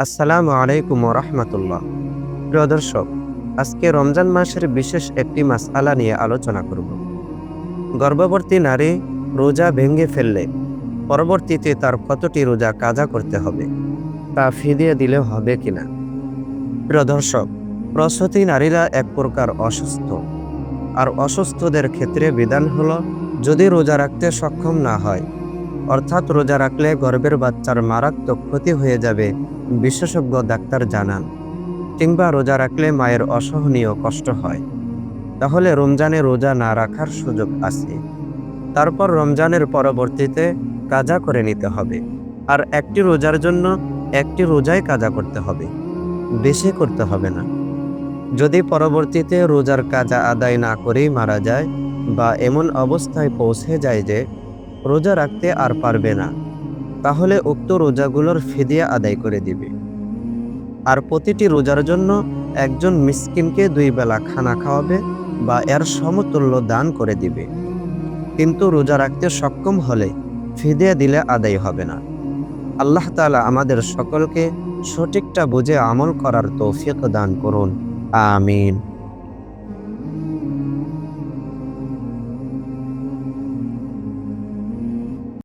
আসসালামু আলাইকুম রাহমাতুল্লাহ। প্রিয় দর্শক, আজকে রমজান মাসের বিশেষ একটি মাসআলা নিয়ে আলোচনা করব। গর্ভবতী নারী রোজা ভেঙে ফেললে পরবর্তীতে তার কতটি রোজা কাজা করতে হবে, তা ফিদিয়ে দিলে হবে কিনা। প্রিয় দর্শক, প্রসূতি নারীরা এক প্রকার অসুস্থ, আর অসুস্থদের ক্ষেত্রে বিধান হলো, যদি রোজা রাখতে সক্ষম না হয়, অর্থাৎ রোজা রাখলে গর্ভের বাচ্চার মারাত্মক ক্ষতি হয়ে যাবে, বিশেষজ্ঞ ডাক্তার জানান, কিংবা রোজা রাখলে মায়ের অসহনীয় কষ্ট হয়, তাহলে রমজানে রোজা না রাখার সুযোগ আছে। তারপর রমজানের পরবর্তীতে কাজা করে নিতে হবে। আর একটি রোজার জন্য একটি রোজাই কাজা করতে হবে, বেশি করতে হবে না। যদি পরবর্তীতে রোজার কাজা আদায় না করেই মারা যায়, বা এমন অবস্থায় পৌঁছে যায় যে রোজা রাখতে আর পারবে না, তাহলে উক্ত রোজাগুলোর ফিদিয়া আদায় করে দিবে। আর প্রতিটি রোজার জন্য একজন মিসকিনকে 2 বেলা খানা খাওয়াবে বা এর সমতুল্য দান করে দিবে। কিন্তু রোজা রাখতে সক্ষম হলে ফিদিয়া দিলে আদায় হবে না। আল্লাহ তাআলা আমাদের সকলকে সঠিকটা বুঝে আমল করার তৌফিক দান করুন। আমিন।